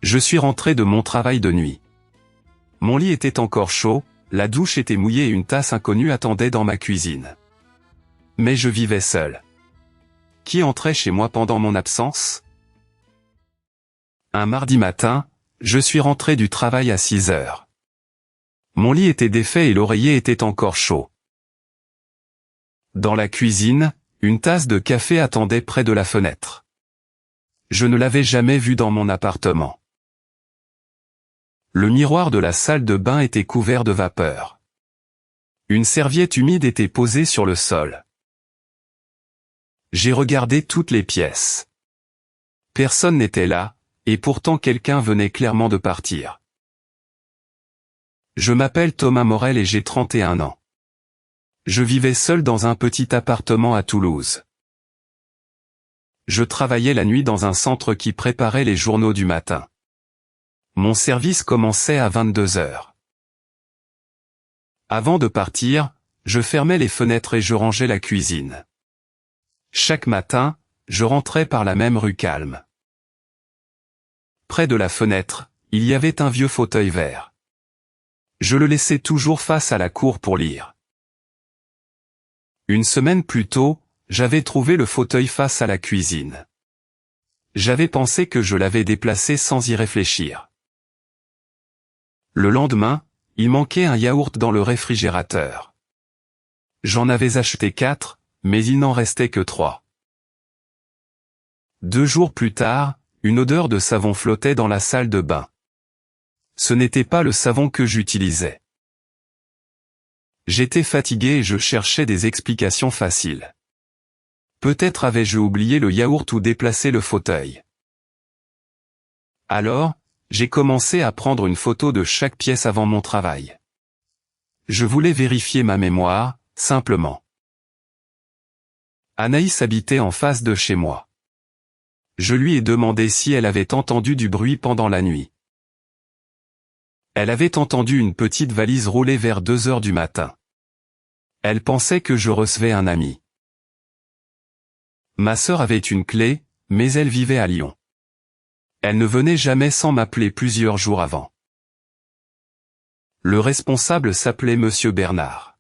Je suis rentré de mon travail de nuit. Mon lit était encore chaud, la douche était mouillée et une tasse inconnue attendait dans ma cuisine. Mais je vivais seul. Qui entrait chez moi pendant mon absence? Un mardi matin, je suis rentré du travail à 6 heures. Mon lit était défait et l'oreiller était encore chaud. Dans la cuisine, une tasse de café attendait près de la fenêtre. Je ne l'avais jamais vue dans mon appartement. Le miroir de la salle de bain était couvert de vapeur. Une serviette humide était posée sur le sol. J'ai regardé toutes les pièces. Personne n'était là, et pourtant quelqu'un venait clairement de partir. Je m'appelle Thomas Morel et j'ai 31 ans. Je vivais seul dans un petit appartement à Toulouse. Je travaillais la nuit dans un centre qui préparait les journaux du matin. Mon service commençait à 22 heures. Avant de partir, je fermais les fenêtres et je rangeais la cuisine. Chaque matin, je rentrais par la même rue calme. Près de la fenêtre, il y avait un vieux fauteuil vert. Je le laissais toujours face à la cour pour lire. Une semaine plus tôt, j'avais trouvé le fauteuil face à la cuisine. J'avais pensé que je l'avais déplacé sans y réfléchir. Le lendemain, il manquait un yaourt dans le réfrigérateur. J'en avais acheté 4, mais il n'en restait que 3. 2 jours plus tard, une odeur de savon flottait dans la salle de bain. Ce n'était pas le savon que j'utilisais. J'étais fatigué et je cherchais des explications faciles. Peut-être avais-je oublié le yaourt ou déplacé le fauteuil. Alors, j'ai commencé à prendre une photo de chaque pièce avant mon travail. Je voulais vérifier ma mémoire, simplement. Anaïs habitait en face de chez moi. Je lui ai demandé si elle avait entendu du bruit pendant la nuit. Elle avait entendu une petite valise rouler vers 2 heures du matin. Elle pensait que je recevais un ami. Ma sœur avait une clé, mais elle vivait à Lyon. Elle ne venait jamais sans m'appeler plusieurs jours avant. Le responsable s'appelait Monsieur Bernard.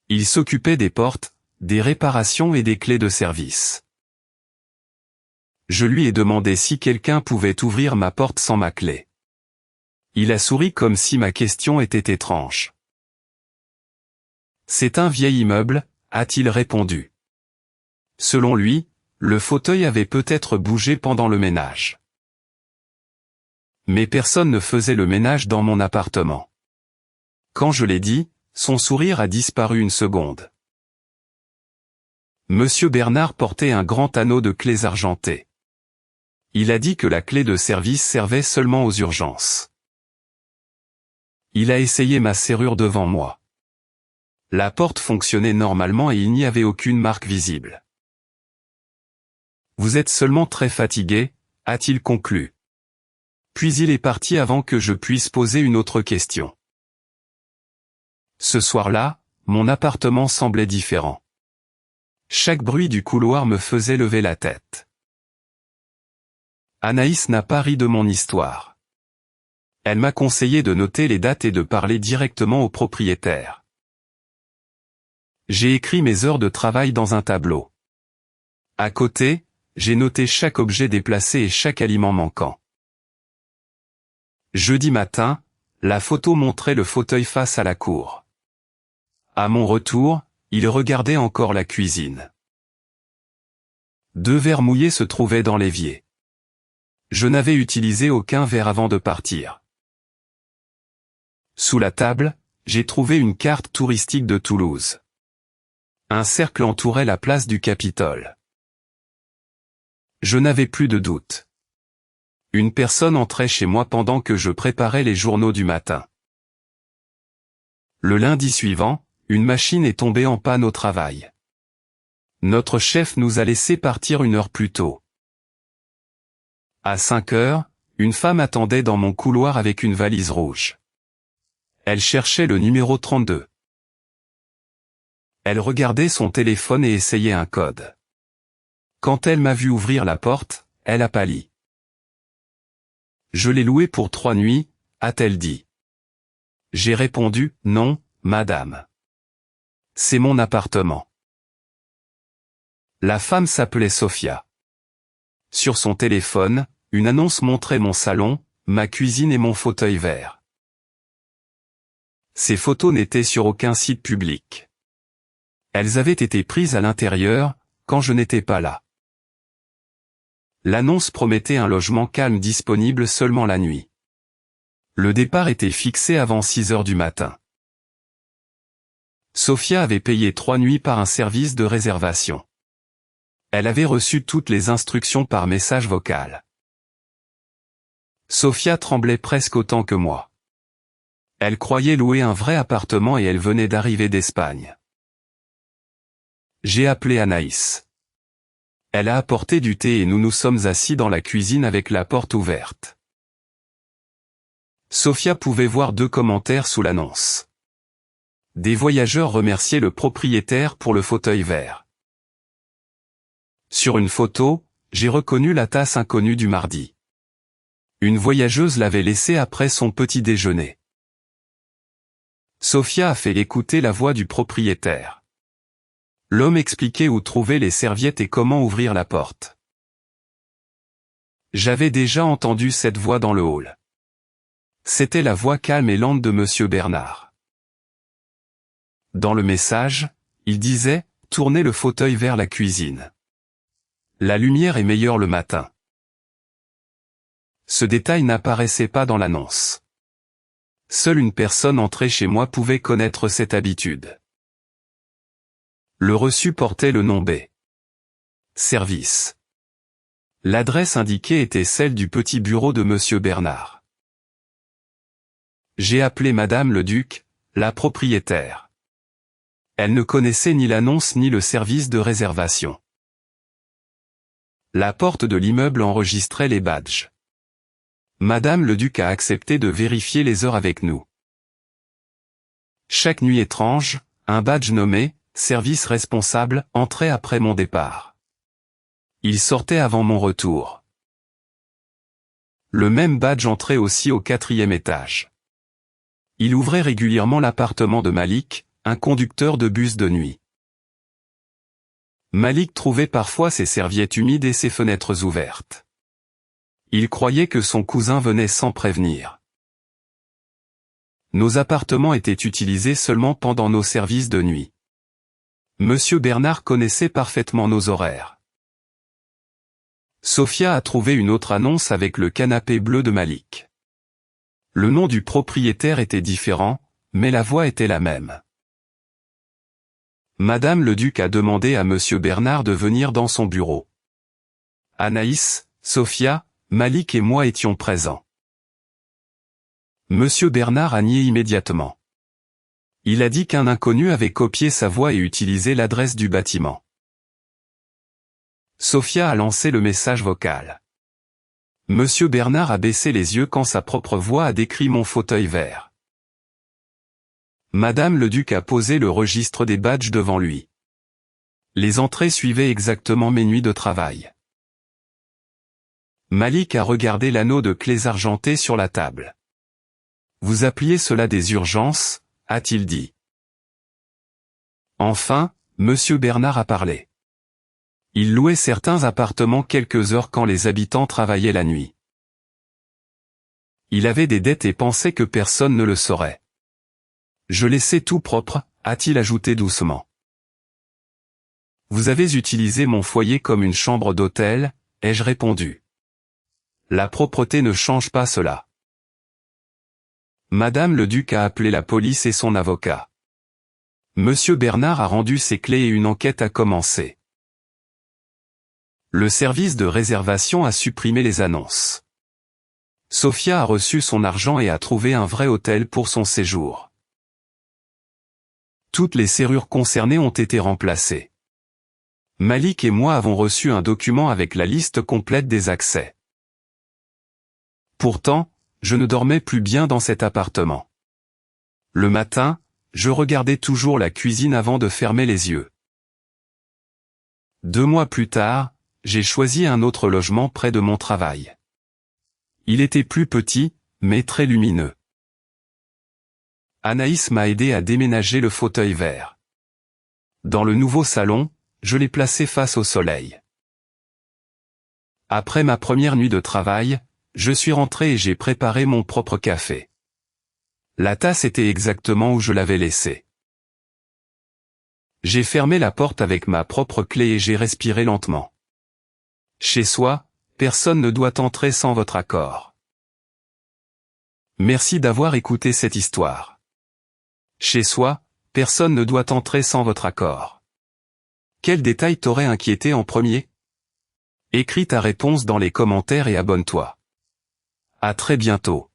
Il s'occupait des portes, des réparations et des clés de service. Je lui ai demandé si quelqu'un pouvait ouvrir ma porte sans ma clé. Il a souri comme si ma question était étrange. C'est un vieil immeuble, a-t-il répondu. Selon lui, le fauteuil avait peut-être bougé pendant le ménage. Mais personne ne faisait le ménage dans mon appartement. Quand je l'ai dit, son sourire a disparu une seconde. Monsieur Bernard portait un grand anneau de clés argentées. Il a dit que la clé de service servait seulement aux urgences. Il a essayé ma serrure devant moi. La porte fonctionnait normalement et il n'y avait aucune marque visible. Vous êtes seulement très fatigué, a-t-il conclu. Puis il est parti avant que je puisse poser une autre question. Ce soir-là, mon appartement semblait différent. Chaque bruit du couloir me faisait lever la tête. Anaïs n'a pas ri de mon histoire. Elle m'a conseillé de noter les dates et de parler directement au propriétaire. J'ai écrit mes heures de travail dans un tableau. À côté, j'ai noté chaque objet déplacé et chaque aliment manquant. Jeudi matin, la photo montrait le fauteuil face à la cour. À mon retour, il regardait encore la cuisine. 2 verres mouillés se trouvaient dans l'évier. Je n'avais utilisé aucun verre avant de partir. Sous la table, j'ai trouvé une carte touristique de Toulouse. Un cercle entourait la place du Capitole. Je n'avais plus de doute. Une personne entrait chez moi pendant que je préparais les journaux du matin. Le lundi suivant, une machine est tombée en panne au travail. Notre chef nous a laissé partir 1 heure plus tôt. À 5 heures, une femme attendait dans mon couloir avec une valise rouge. Elle cherchait le numéro 32. Elle regardait son téléphone et essayait un code. Quand elle m'a vu ouvrir la porte, elle a pâli. Je l'ai loué pour 3 nuits, a-t-elle dit. J'ai répondu, non, madame. C'est mon appartement. La femme s'appelait Sophia. Sur son téléphone, une annonce montrait mon salon, ma cuisine et mon fauteuil vert. Ces photos n'étaient sur aucun site public. Elles avaient été prises à l'intérieur, quand je n'étais pas là. L'annonce promettait un logement calme disponible seulement la nuit. Le départ était fixé avant 6 heures du matin. Sophia avait payé 3 nuits par un service de réservation. Elle avait reçu toutes les instructions par message vocal. Sophia tremblait presque autant que moi. Elle croyait louer un vrai appartement et elle venait d'arriver d'Espagne. J'ai appelé Anaïs. Elle a apporté du thé et nous nous sommes assis dans la cuisine avec la porte ouverte. Sophia pouvait voir 2 commentaires sous l'annonce. Des voyageurs remerciaient le propriétaire pour le fauteuil vert. Sur une photo, j'ai reconnu la tasse inconnue du mardi. Une voyageuse l'avait laissée après son petit déjeuner. Sophia a fait écouter la voix du propriétaire. L'homme expliquait où trouver les serviettes et comment ouvrir la porte. J'avais déjà entendu cette voix dans le hall. C'était la voix calme et lente de Monsieur Bernard. Dans le message, il disait « Tournez le fauteuil vers la cuisine. La lumière est meilleure le matin. » Ce détail n'apparaissait pas dans l'annonce. Seule une personne entrée chez moi pouvait connaître cette habitude. Le reçu portait le nom B. Service. L'adresse indiquée était celle du petit bureau de Monsieur Bernard. J'ai appelé Madame le Duc, la propriétaire. Elle ne connaissait ni l'annonce ni le service de réservation. La porte de l'immeuble enregistrait les badges. Madame le Duc a accepté de vérifier les heures avec nous. Chaque nuit étrange, un badge nommé « Service responsable » entrait après mon départ. Il sortait avant mon retour. Le même badge entrait aussi au 4e étage. Il ouvrait régulièrement l'appartement de Malik, un conducteur de bus de nuit. Malik trouvait parfois ses serviettes humides et ses fenêtres ouvertes. Il croyait que son cousin venait sans prévenir. Nos appartements étaient utilisés seulement pendant nos services de nuit. Monsieur Bernard connaissait parfaitement nos horaires. Sophia a trouvé une autre annonce avec le canapé bleu de Malik. Le nom du propriétaire était différent, mais la voix était la même. Madame le Duc a demandé à Monsieur Bernard de venir dans son bureau. Anaïs, Sophia, Malik et moi étions présents. Monsieur Bernard a nié immédiatement. Il a dit qu'un inconnu avait copié sa voix et utilisé l'adresse du bâtiment. Sophia a lancé le message vocal. Monsieur Bernard a baissé les yeux quand sa propre voix a décrit mon fauteuil vert. Madame le Duc a posé le registre des badges devant lui. Les entrées suivaient exactement mes nuits de travail. Malik a regardé l'anneau de clés argenté sur la table. Vous appeliez cela des urgences, a-t-il dit. Enfin, Monsieur Bernard a parlé. Il louait certains appartements quelques heures quand les habitants travaillaient la nuit. Il avait des dettes et pensait que personne ne le saurait. Je laissais tout propre, a-t-il ajouté doucement. Vous avez utilisé mon foyer comme une chambre d'hôtel, ai-je répondu. La propreté ne change pas cela. Madame le Duc a appelé la police et son avocat. Monsieur Bernard a rendu ses clés et une enquête a commencé. Le service de réservation a supprimé les annonces. Sophia a reçu son argent et a trouvé un vrai hôtel pour son séjour. Toutes les serrures concernées ont été remplacées. Malik et moi avons reçu un document avec la liste complète des accès. Pourtant, je ne dormais plus bien dans cet appartement. Le matin, je regardais toujours la cuisine avant de fermer les yeux. 2 mois plus tard, j'ai choisi un autre logement près de mon travail. Il était plus petit, mais très lumineux. Anaïs m'a aidé à déménager le fauteuil vert. Dans le nouveau salon, je l'ai placé face au soleil. Après ma première nuit de travail, je suis rentré et j'ai préparé mon propre café. La tasse était exactement où je l'avais laissée. J'ai fermé la porte avec ma propre clé et j'ai respiré lentement. Chez soi, personne ne doit entrer sans votre accord. Merci d'avoir écouté cette histoire. Chez soi, personne ne doit entrer sans votre accord. Quel détail t'aurait inquiété en premier? Écris ta réponse dans les commentaires et abonne-toi. À très bientôt.